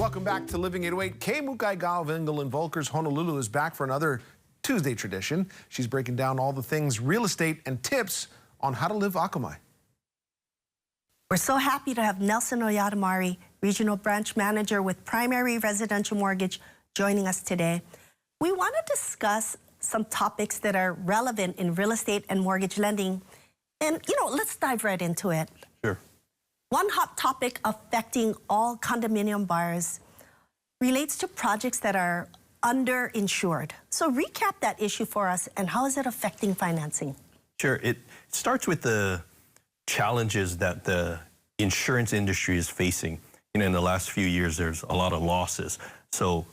Welcome back to Living 808. Kay Mukai Vingel in Volkers, Honolulu is back for another Tuesday tradition. She's breaking down all the things real estate and tips on how to live Akamai. We're so happy to have Nelson Oyadamari, Regional Branch Manager with Primary Residential Mortgage, joining us today. We want to discuss some topics that are relevant in real estate and mortgage lending. And, let's dive right into it. Sure. One hot topic affecting all condominium buyers relates to projects that are underinsured. So recap that issue for us, and how is it affecting financing? Sure. It starts with the challenges that the insurance industry is facing. In the last few years, there's a lot of losses. So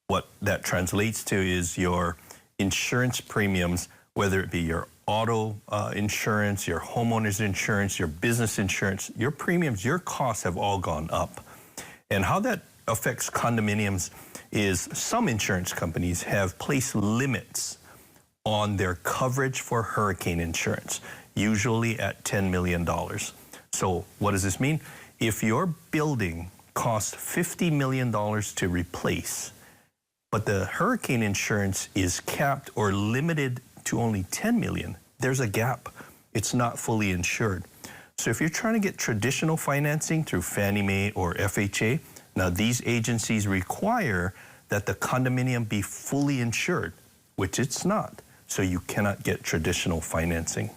what that translates to is your insurance premiums, whether it be your auto insurance, your homeowner's insurance, your business insurance, your premiums, your costs have all gone up. And how that affects condominiums is some insurance companies have placed limits on their coverage for hurricane insurance, usually at $10 million. So what does this mean? If your building costs $50 million to replace, but the hurricane insurance is capped or limited to only $10 million, there's a gap. It's not fully insured. So if you're trying to get traditional financing through Fannie Mae or FHA, now these agencies require that the condominium be fully insured, which it's not. So you cannot get traditional financing.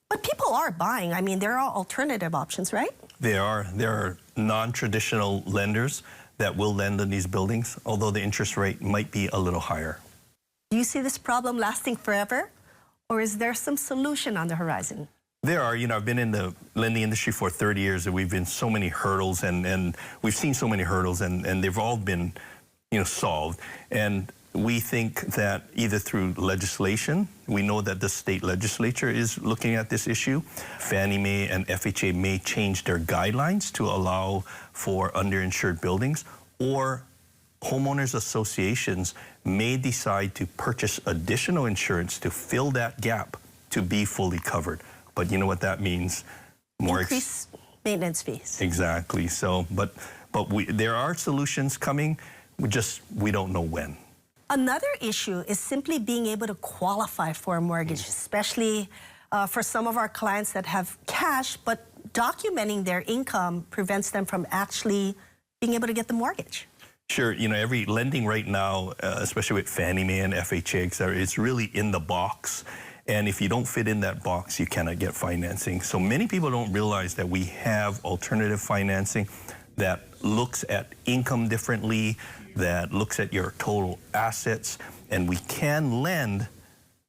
But people are buying. I mean, there are alternative options, right? There are non-traditional lenders that will lend on these buildings, although the interest rate might be a little higher. Do you see this problem lasting forever, or is there some solution on the horizon? There are. I've been in the lending industry for 30 years, and we've been so many hurdles, and we've seen so many hurdles, and they've all been, solved. And we think that either through legislation, we know that the state legislature is looking at this issue. Fannie Mae and FHA may change their guidelines to allow for underinsured buildings, or homeowners associations may decide to purchase additional insurance to fill that gap to be fully covered. But you know what that means? More increased maintenance fees. Exactly. So, but there are solutions coming. We don't know when. Another issue is simply being able to qualify for a mortgage, especially for some of our clients that have cash, but documenting their income prevents them from actually being able to get the mortgage. Sure. Every lending right now, especially with Fannie Mae and FHA, etc., it's really in the box. And if you don't fit in that box, you cannot get financing. So many people don't realize that we have alternative financing that looks at income differently, that looks at your total assets, and we can lend,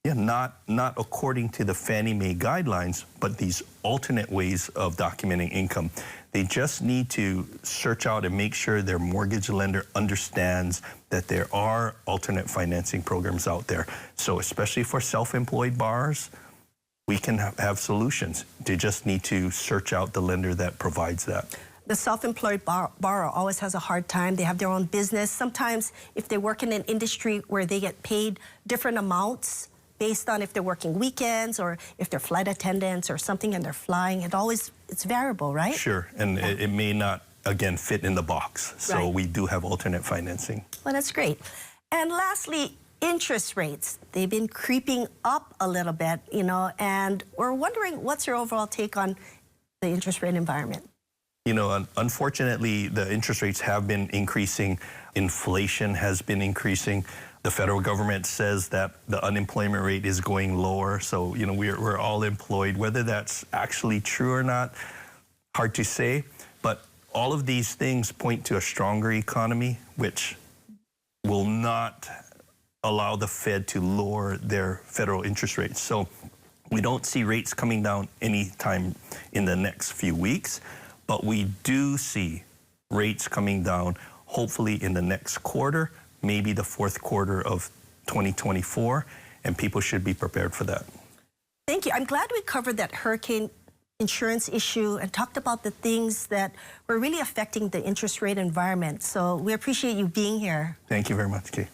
not according to the Fannie Mae guidelines, but these alternate ways of documenting income. They just need to search out and make sure their mortgage lender understands that there are alternate financing programs out there. So especially for self-employed borrowers, we can have solutions. They just need to search out the lender that provides that. The self-employed borrower always has a hard time. They have their own business. Sometimes if they work in an industry where they get paid different amounts based on if they're working weekends or if they're flight attendants or something and they're flying, it's variable, right? Sure, and it may not, again, fit in the box. So right. We do have alternate financing. Well, that's great. And lastly, interest rates. They've been creeping up a little bit, and we're wondering, what's your overall take on the interest rate environment? Unfortunately, the interest rates have been increasing. Inflation has been increasing. The federal government says that the unemployment rate is going lower. So, we're all employed. Whether that's actually true or not, hard to say. But all of these things point to a stronger economy, which will not allow the Fed to lower their federal interest rates. So we don't see rates coming down anytime in the next few weeks. But we do see rates coming down, hopefully in the next quarter, maybe the fourth quarter of 2024, and people should be prepared for that. Thank you. I'm glad we covered that hurricane insurance issue and talked about the things that were really affecting the interest rate environment. So we appreciate you being here. Thank you very much, Kay.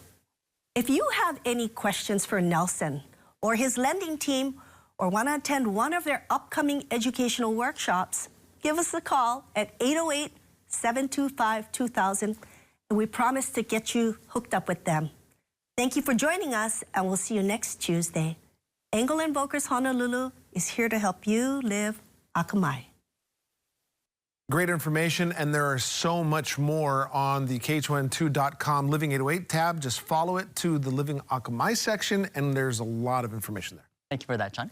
If you have any questions for Nelson or his lending team, or want to attend one of their upcoming educational workshops, give us a call at 808-725-2000. and we promise to get you hooked up with them. Thank you for joining us, and we'll see you next Tuesday. Engel & Volkers Honolulu is here to help you live Akamai. Great information, and there are so much more on the KH102.com Living808 tab. Just follow it to the Living Akamai section, and there's a lot of information there. Thank you for that, John.